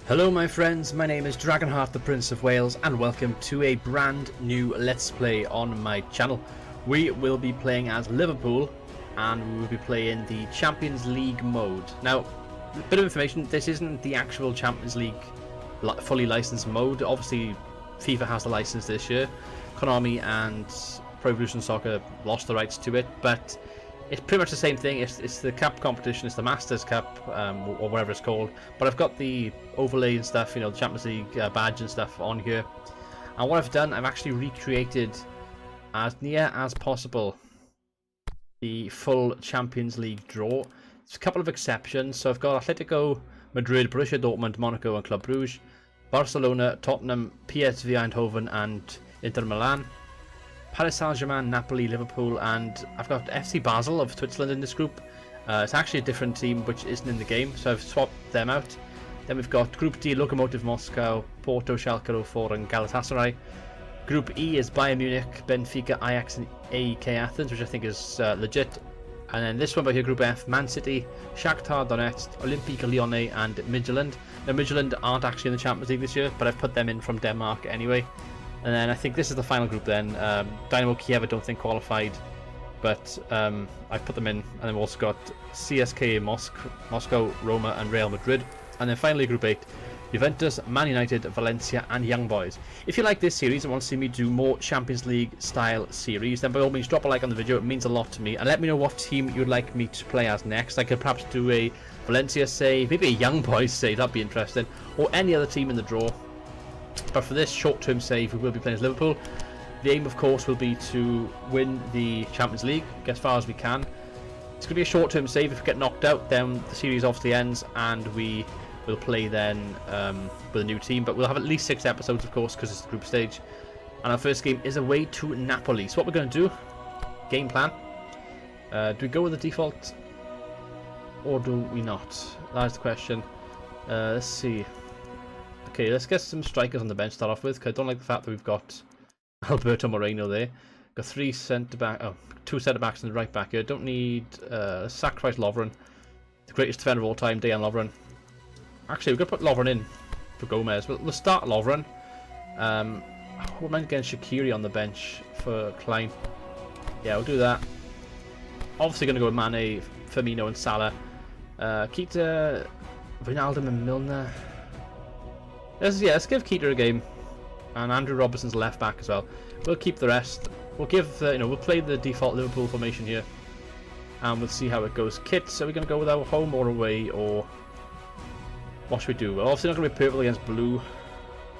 Hello my friends, my name is Dragonheart the Prince of Wales and welcome to a brand new Let's Play on my channel. We will be playing as Liverpool and we will be playing the Champions League mode. Now, a bit of information, this isn't the actual Champions League fully licensed mode. Obviously FIFA has the license this year, Konami and Pro Evolution Soccer lost the rights to it, but it's pretty much the same thing. It's the cup competition, it's the Masters Cup, or whatever it's called. But I've got the overlay and stuff, you know, the Champions League badge and stuff on here. And what I've done, I've actually recreated as near as possible the full Champions League draw. There's a couple of exceptions. So I've got Atletico Madrid, Borussia Dortmund, Monaco and Club Brugge, Barcelona, Tottenham, PSV Eindhoven and Inter Milan, Paris Saint-Germain, Napoli, Liverpool, and I've got FC Basel of Switzerland in this group. It's actually a different team which isn't in the game, so I've swapped them out. Then we've got Group D, Lokomotiv Moscow, Porto, Schalke 04 and Galatasaray. Group E is Bayern Munich, Benfica, Ajax and AEK Athens, which I think is legit. And then this one by here, Group F, Man City, Shakhtar Donetsk, Olympique Lyonnais and Midtjylland. Now Midtjylland aren't actually in the Champions League this year, but I've put them in from Denmark anyway. And then I think this is the final group then. Dynamo Kiev I don't think qualified, but I put them in. And then we've also got CSKA Moscow, Roma and Real Madrid. And then finally Group 8, Juventus, Man United, Valencia and Young Boys. If you like this series and want to see me do more Champions League style series, then by all means drop a like on the video, it means a lot to me. And let me know what team you'd like me to play as next. I could perhaps do a Valencia save, maybe a Young Boys save, that'd be interesting. Or any other team in the draw. But for this short-term save, we will be playing as Liverpool. The aim, of course, will be to win the Champions League, get as far as we can. It's going to be a short-term save. If we get knocked out, then the series obviously ends, and we will play then with a new team. But we'll have at least 6 episodes, of course, because it's the group stage. And our first game is away to Napoli. So what we're going to do, game plan. Do we go with the default, or do we not? That's the question. Let's see. Okay, let's get some strikers on the bench to start off with, because I don't like the fact that we've got Alberto Moreno there. Got 2 centre-backs and the right back here. Don't need sacrifice Lovren, the greatest defender of all time, Dejan Lovren. Actually, we're going to put Lovren in for Gomez. We'll start Lovren. We're meant to get Shaqiri on the bench for Klein. Yeah, we'll do that. Obviously going to go with Mane, Firmino and Salah. Keita, Wijnaldum and Milner. Let's give Keita a game, and Andrew Robertson's left back as well. We'll keep the rest. We'll give we'll play the default Liverpool formation here, and we'll see how it goes. Kits, are we going to go with our home or away, or what should we do? We're obviously not going to be purple against blue.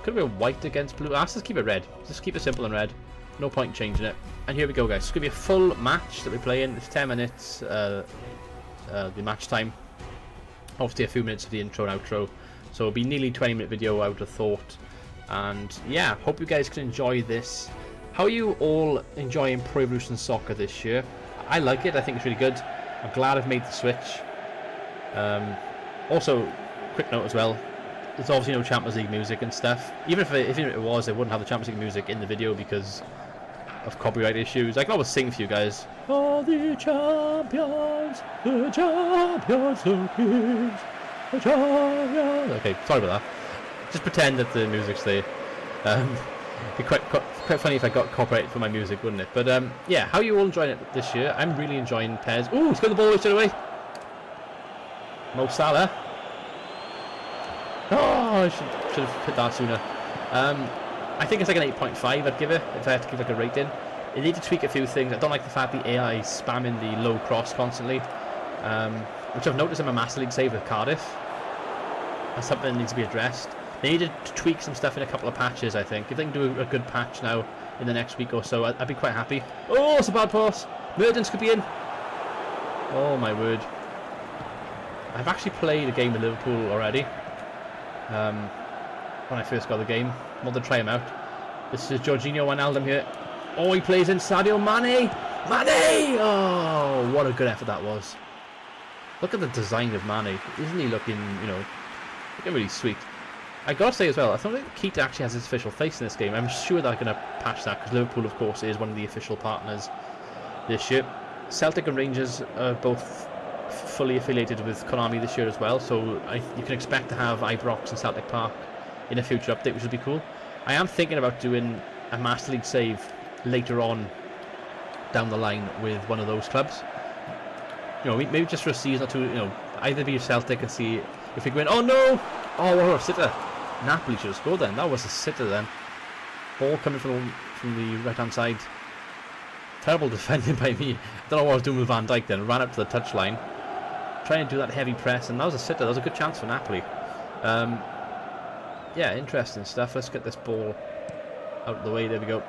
Could be white against blue. Let's just keep it red. Just keep it simple and red. No point changing it. And here we go, guys. It's going to be a full match that we play in. It's 10 minutes. The match time. Obviously, a few minutes of the intro and outro. So it'll be nearly 20-minute video, I would have thought. And yeah, hope you guys can enjoy this. How are you all enjoying Pro Evolution Soccer this year? I like it. I think it's really good. I'm glad I've made the switch. Also, quick note as well. There's obviously no Champions League music and stuff. Even if it was, they wouldn't have the Champions League music in the video because of copyright issues. I can always sing for you guys. Oh, the champions, the kings. Okay, sorry about that. Just pretend that the music's there. It'd be quite funny if I got copyright for my music, wouldn't it? But yeah, how are you all enjoying it this year? I'm really enjoying PES. Ooh, he's got the ball straight away. Mo Salah. Oh, I should have hit that sooner. I think it's like an 8.5 I'd give it, if I had to give like a rating. It needs to tweak a few things. I don't like the fact the AI is spamming the low cross constantly. Which I've noticed in my Master League save with Cardiff. That's something that needs to be addressed. They needed to tweak some stuff in a couple of patches, I think. If they can do a good patch now in the next week or so, I'd be quite happy. Oh, it's a bad pass. Mertens could be in. Oh my word. I've actually played a game with Liverpool already. When I first got the game. I wanted to try him out. This is Jorginho Wijnaldum here. Oh, he plays in Sadio Mane. Mane! Oh, what a good effort that was. Look at the design of Mane. Isn't he looking, looking really sweet? I gotta say as well, I don't think Keita actually has his official face in this game. I'm sure they're going to patch that because Liverpool, of course, is one of the official partners this year. Celtic and Rangers are both fully affiliated with Konami this year as well, so you can expect to have Ibrox and Celtic Park in a future update, which would be cool. I am thinking about doing a Master League save later on down the line with one of those clubs. You know, maybe just for a season or two, you know, either be Celtic and see if we go in. Oh no! Oh, what a sitter. Napoli should have scored then. That was a sitter then. Ball coming from the right-hand side. Terrible defending by me. I don't know what I was doing with Van Dijk then. Ran up to the touchline. Trying to do that heavy press, and that was a sitter. That was a good chance for Napoli. Yeah, interesting stuff. Let's get this ball out of the way. There we go.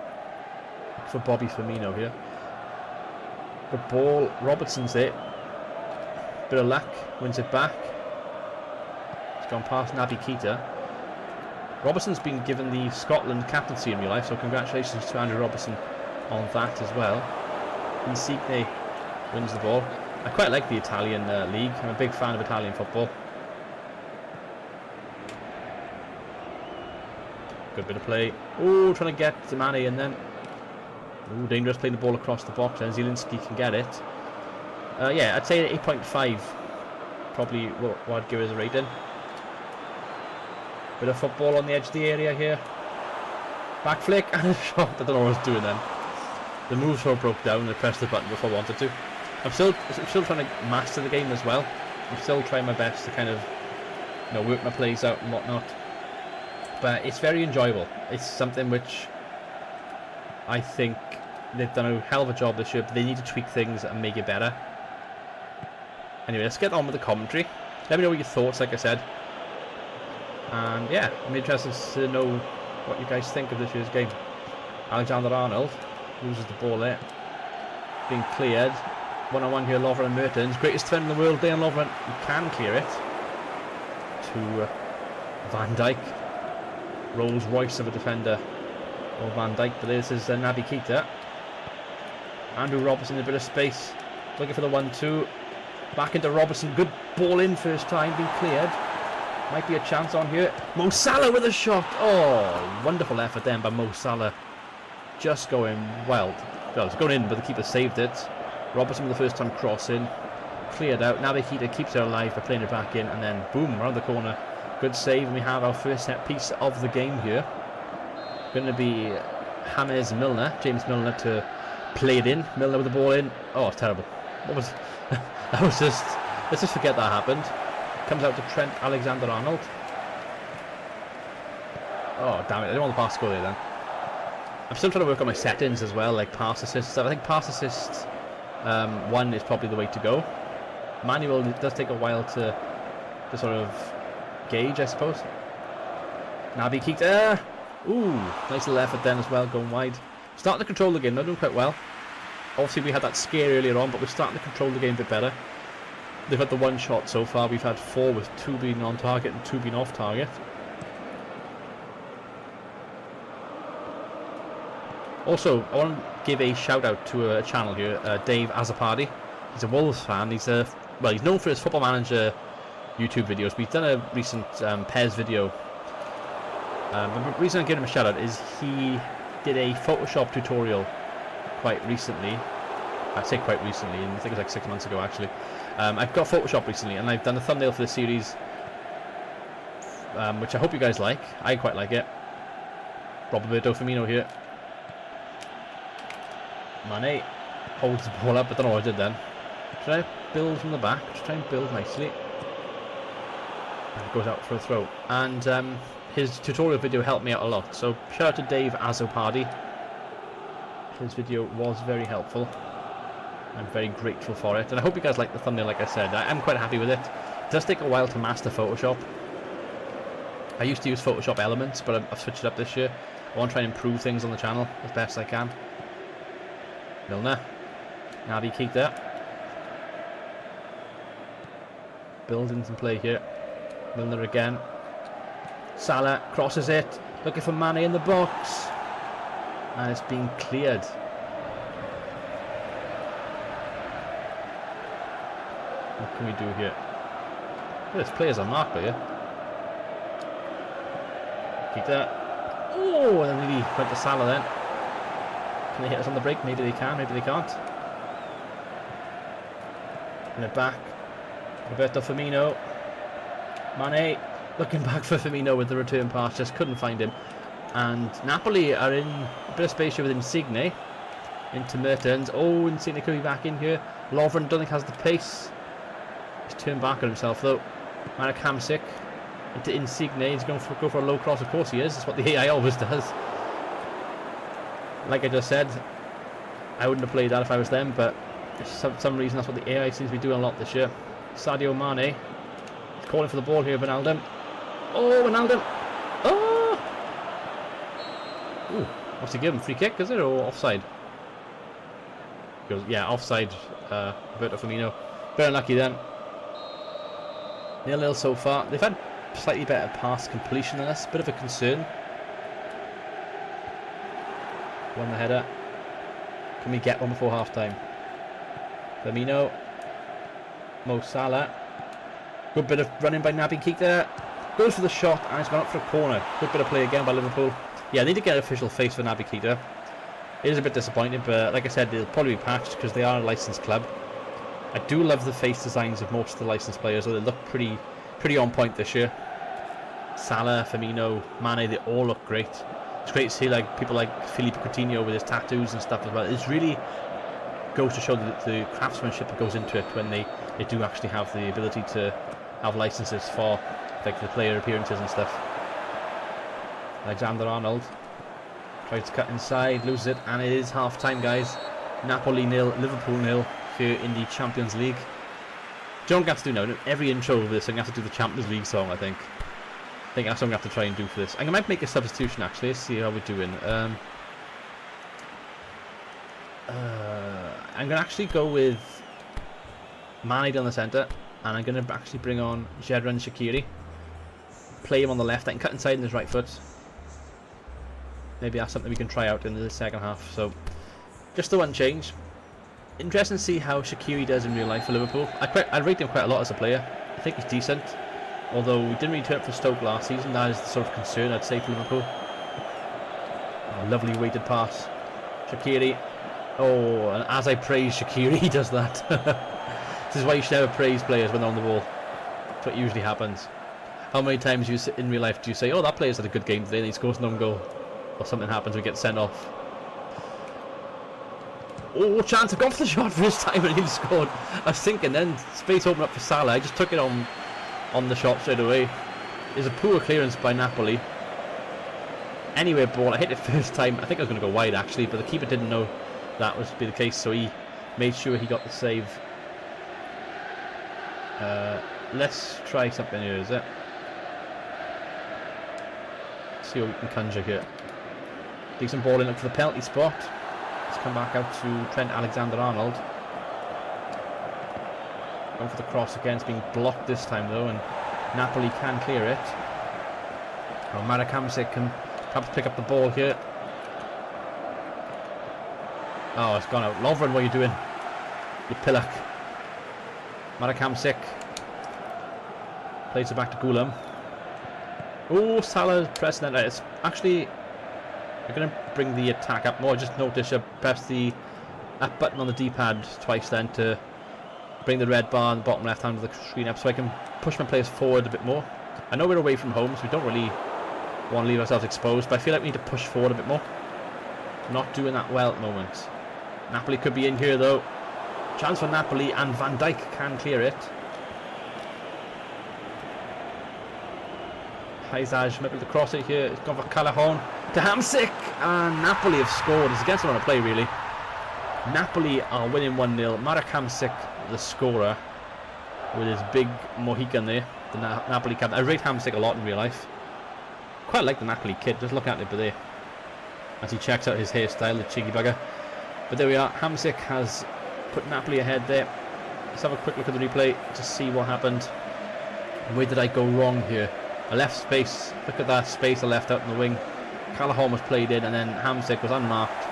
For Bobby Firmino here. Good ball. Robertson's there. Bit of luck. Wins it back. It's gone past Naby Keita. Robertson's been given the Scotland captaincy in real life, so congratulations to Andrew Robertson on that as well. Insigne wins the ball. I quite like the Italian league. I'm a big fan of Italian football. Good bit of play. Oh, trying to get Mane in then. Oh, dangerous playing the ball across the box, and Zielinski can get it. Yeah, I'd say 8.5. Probably what I'd give as a rating. Bit of football on the edge of the area here. Back flick and a shot. I don't know what I was doing then. The move sort of broke down and I pressed the button before I wanted to. I'm still trying to master the game as well. I'm still trying my best to kind of, you know, work my plays out and whatnot. But it's very enjoyable. It's something which I think they've done a hell of a job this year, but they need to tweak things and make it better. Anyway, let's get on with the commentary. Let me know what your thoughts, like I said. And yeah, I'm interested to know what you guys think of this year's game. Alexander-Arnold loses the ball there. Being cleared. One-on-one here, Lovren and Mertens. Greatest defender in the world, Dejan Lovren. He can clear it. To Van Dijk. Rolls Royce of a defender. Or Van Dijk, but this is Naby Keita. Andrew Robertson in a bit of space. Looking for the 1-2. Back into Robertson. Good ball in first time, being cleared. Might be a chance on here. Mo Salah with a shot. Oh, wonderful effort then by Mo Salah. Just going well. Well, it's going in, but the keeper saved it. Robertson with the first time cross in. Cleared out. Naby Keita keeps it alive by playing it back in. And then, boom, around the corner. Good save. And we have our first set piece of the game here. Going to be James Milner. James Milner to play it in. Milner with the ball in. Oh, terrible. What was... that was just... Let's just forget that happened. Comes out to Trent Alexander-Arnold. Oh, damn it. I didn't want the pass to go there then. I'm still trying to work on my settings as well, like pass assist stuff. I think pass assist 1 is probably the way to go. Manual, it does take a while to sort of gauge, I suppose. Naby Keita. Ooh, nice little effort then as well, going wide. Starting to control the game, not doing quite well. Obviously we had that scare earlier on, but we're starting to control the game a bit better. They've had the 1 shot so far. We've had 4 with 2 being on target and 2 being off target. Also, I want to give a shout out to a channel here, Dave Azzopardi. He's a Wolves fan. He's known for his Football Manager YouTube videos. We've done a recent PES video. But the reason I give him a shout out is he did a Photoshop tutorial quite recently. I say quite recently, and I think it was like 6 months ago actually. I've got Photoshop recently, and I've done a thumbnail for the series, which I hope you guys like. I quite like it. Roberto Firmino here. Mane holds the ball up. I don't know what I did then. Try to build from the back. Just try and build nicely. And it goes out for a throw. And his tutorial video helped me out a lot. So shout out to Dave Azzopardi. His video was very helpful. I'm very grateful for it, and I hope you guys like the thumbnail. Like I said, I'm quite happy with it. It does take a while to master Photoshop. I used to use Photoshop Elements, but I've switched it up this year. I want to try and improve things on the channel as best I can. Milner. Naby Keita. Building some play here. Milner again. Salah crosses it. Looking for Mane in the box. And it's being cleared. What can we do here? Oh, there's players on mark here. Keita. Oh, and then really went to Salah then. Can they hit us on the break? Maybe they can, maybe they can't. In the back. Roberto Firmino. Mane looking back for Firmino with the return pass, just couldn't find him. And Napoli are in a bit of space here with Insigne. Into Mertens. Oh, Insigne could be back in here. Lovren don't think has the pace. He's turned back on himself though. Marek Hamsik into Insigne. He's going to go for a low cross. Of course he is. That's what the AI always does. Like I just said, I wouldn't have played that if I was them, but for some reason that's what the AI seems to be doing a lot this year. Sadio Mane. He's calling for the ball here, Wijnaldum. Oh, Wijnaldum. Oh! Ooh, what's he giving? Free kick, is it? Or offside? Goes, yeah, offside. Roberto Firmino. Very unlucky then. 0-0 so far. They've had slightly better pass completion than us. Bit of a concern. Won the header. Can we get one before half time? Firmino. Mo Salah. Good bit of running by Naby Keita there. Goes for the shot and it's gone up for a corner. Good bit of play again by Liverpool. Yeah, they need to get an official face for Naby Keita. It is a bit disappointing, but like I said, they'll probably be patched because they are a licensed club. I do love the face designs of most of the licensed players, though they look pretty on point this year. Salah, Firmino, Mane, they all look great. It's great to see like people like Philippe Coutinho with his tattoos and stuff as well. It really goes to show the craftsmanship that goes into it when they do actually have the ability to have licenses for like the player appearances and stuff. Alexander-Arnold tries to cut inside, loses it, and it is half time, guys. Napoli 0, Liverpool 0 here in the Champions League. Don't have to do now. Every intro of this, I'm going to have to do the Champions League song, I think. I think that's what I'm going to have to try and do for this. I might make a substitution actually. Let's see how we're doing. I'm going to actually go with Mane down the centre, and I'm going to actually bring on Xherdan Shaqiri. Play him on the left. I can cut inside in his right foot. Maybe that's something we can try out in the second half. So, just the one change. Interesting to see how Shaqiri does in real life for Liverpool. I rate him quite a lot as a player. I think he's decent. Although we didn't really turn up for Stoke last season, that is the sort of concern I'd say for Liverpool. Oh, lovely weighted pass. Shaqiri. Oh, and as I praise Shaqiri, he does that. This is why you should never praise players when they're on the ball. That's what usually happens. How many times in real life do you say, oh, that player's had a good game today and he scores an own goal? Or something happens, we get sent off. Oh, chance, I've gone for the shot first time and he scored. I was thinking then, space opened up for Salah. I just took it on the shot straight away. There's a poor clearance by Napoli. Anyway, ball, I hit it first time. I think I was going to go wide actually, but the keeper didn't know that was to be the case, so he made sure he got the save. Let's try something here, is it? See what we can conjure here. Decent ball in, look for the penalty spot. Let's come back out to Trent Alexander-Arnold. Going for the cross again. It's being blocked this time though, and Napoli can clear it. Oh, Marek Hamsik can perhaps pick up the ball here. Oh, it's gone out. Lovren, what are you doing? You pillock. Marek Hamsik plays it back to Gulam. Oh, Salah pressing that. It's actually, I'm going to bring the attack up more. I just noticed I pressed the up button on the D-pad twice then to bring the red bar on the bottom left hand of the screen up so I can push my players forward a bit more. I know we're away from home, so we don't really want to leave ourselves exposed, but I feel like we need to push forward a bit more. Not doing that well at the moment. Napoli could be in here though. Chance for Napoli, and Van Dijk can clear it. Haizaj might be the cross it here. It's gone for Callahan to Hamsik, and Napoli have scored. It's against them on a play really. Napoli are winning 1-0. Marek Hamsik, the scorer, with his big Mohican there. The Napoli captain. I rate Hamsik a lot in real life. Quite like the Napoli kid. Just look at it there as he checks out his hairstyle, the cheeky bugger. But there we are. Hamsik has put Napoli ahead there. Let's have a quick look at the replay to see what happened. Where did I go wrong here? I left space. Look at that space I left out in the wing. Callahan was played in, and then Hamsik was unmarked.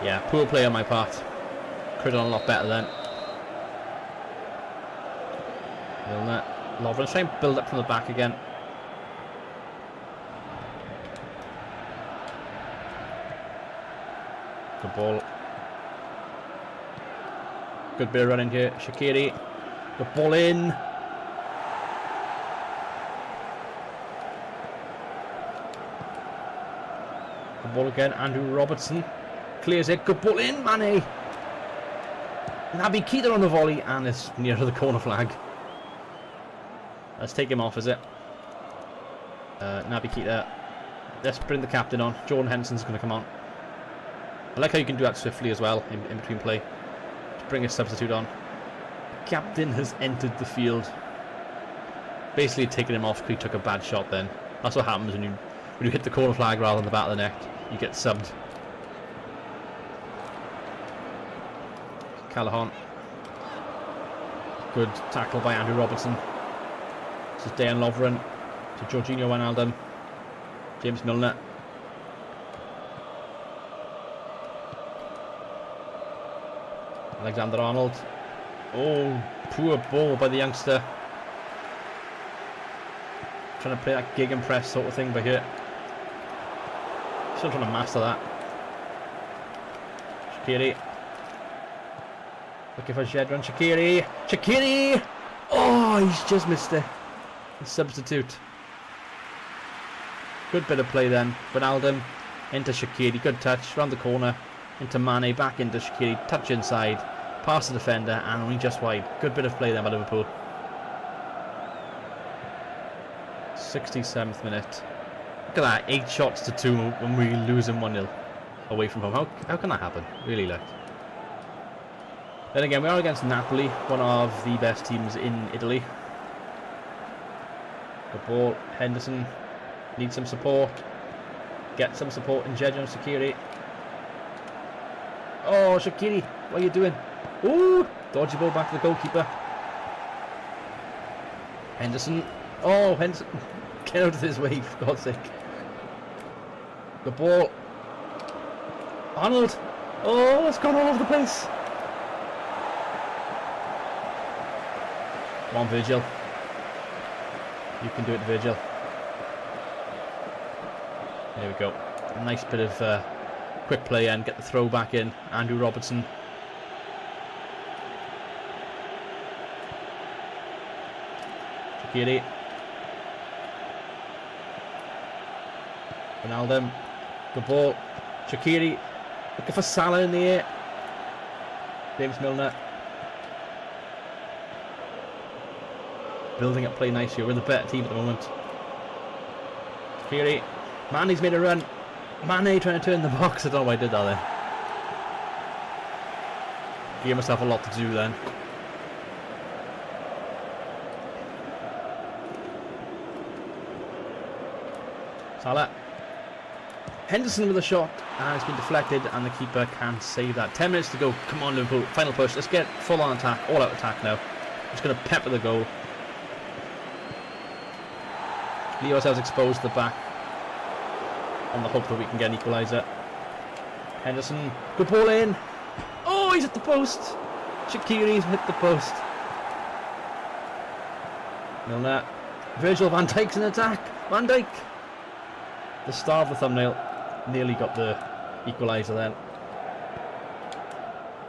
Yeah, poor play on my part. Could have done a lot better then. Lovren, try and build up from the back again. Good ball. Good bit of running here. Shaqiri. Good ball in. ball again. Andrew Robertson clears it. Good ball in. Mane. Naby Keita on the volley, and it's near to the corner flag. Let's take him off, is it? Naby Keita. Let's bring the captain on. Jordan Henderson's going to come on. I like how you can do that swiftly as well in between play. Just bring a substitute on. The captain has entered the field. Basically taking him off because he took a bad shot then. That's what happens when you hit the corner flag rather than the back of the net. You get subbed. Callahan. Good tackle by Andrew Robertson. This is Dejan Lovren to Jorginho Wijnaldum. James Milner. Alexander Arnold. Oh, poor ball by the youngster. Trying to play that gig and press sort of thing by here. Still trying to master that. Shaqiri. Looking for Jedron Shaqiri. Shaqiri! Oh, he's just missed it. The substitute. Good bit of play then. Wijnaldum into Shaqiri. Good touch. Round the corner. Into Mane. Back into Shaqiri. Touch inside. Past the defender. And only just wide. Good bit of play then by Liverpool. 67th minute. Look at that. 8 shots to 2 when we lose them 1-0 away from home. How can that happen? Really, like. Then again, we are against Napoli, one of the best teams in Italy. The ball, Henderson needs some support. Get some support in Jedron Shaqiri. Oh, Shaqiri, what are you doing? Ooh, dodgy ball back to the goalkeeper. Henderson. Oh, Henderson, get out of his way, for God's sake. The ball. Arnold. Oh, it's gone all over the place. Come on, Virgil. You can do it, Virgil. There we go. A nice bit of quick play and get the throw back in. Andrew Robertson. Shaqiri. Wijnaldum. Good ball. Shaqiri. Looking for Salah in the air. James Milner. Building up play nicely. We're the better team at the moment. Shaqiri. Mane's made a run. Mane trying to turn the box. I don't know why I did that then. Gave myself a lot to do then. Salah. Henderson with a shot. And it's been deflected and the keeper can't save that. 10 minutes to go. Come on, Liverpool. Final push. Let's get full on attack. All out attack now. Just going to pepper the goal. Leave ourselves exposed to the back on the hope that we can get an equaliser. Henderson, good ball in. Oh, he's at the post. Shaqiri's hit the post. Milner. Virgil van Dijk's in attack. Van Dijk. The star of the thumbnail. Nearly got the equaliser then.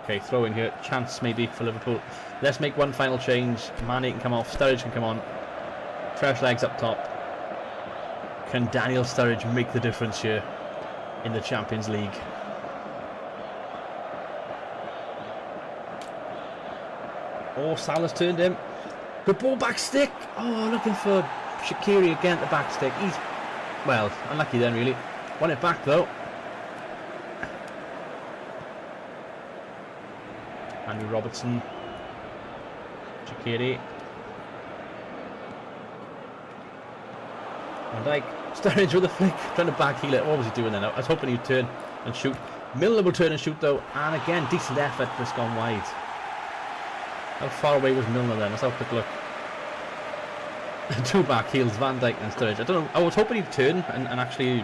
Okay, throw in here. Chance maybe for Liverpool. Let's make one final change. Mane can come off. Sturridge can come on. Fresh legs up top. Can Daniel Sturridge make the difference here in the Champions League? Oh, Salah's turned him. Good ball, back stick. Oh, looking for Shaqiri again at the back stick. He's, well, unlucky then really. Won it back though. Andrew Robertson. Shaqiri. Van Dijk. Sturridge with a flick. Trying to back heel it. What was he doing then? I was hoping he'd turn and shoot. Milner will turn and shoot though. And again, decent effort, but it's gone wide. How far away was Milner then? Let's have a quick look. 2 back heels, Van Dijk and Sturridge. I don't know. I was hoping he'd turn and actually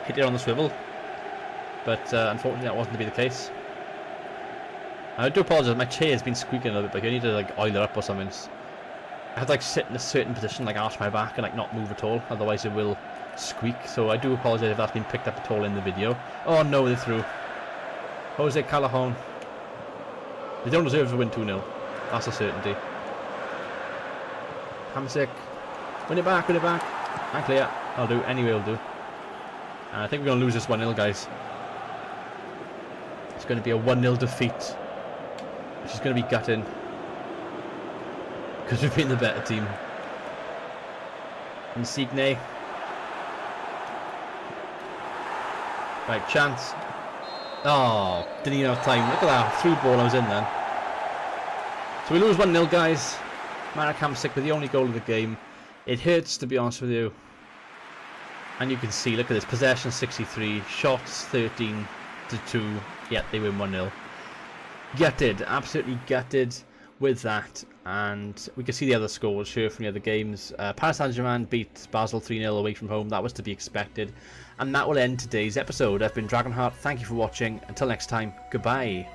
hit it on the swivel. But unfortunately that wasn't to be the case. I do apologise, my chair has been squeaking a little bit, but I need to like oil it up or something. I have to like sit in a certain position, like arch my back and like not move at all, otherwise it will squeak. So I do apologise if that's been picked up at all in the video. Oh no, they're through. Jose Callahan. They don't deserve to win 2-0. That's a certainty. Hamsik. Win it back, and clear. I'll do, anyway will do. And I think we're going to lose this 1-0, guys. It's going to be a 1-0 defeat, which is going to be gutting, because we've been the better team. Insigne. Right, chance. Oh, didn't even have time. Look at that, through ball I was in then. So we lose 1-0, guys. Markham sick with the only goal of the game. It hurts, to be honest with you. And you can see, look at this, possession 63, shots 13 to 2. Yeah, they win 1-0. Gutted, absolutely gutted with that. And we can see the other scores here from the other games. Paris Saint-Germain beat Basel 3-0 away from home. That was to be expected. And that will end today's episode. I've been Dragonheart. Thank you for watching. Until next time, goodbye.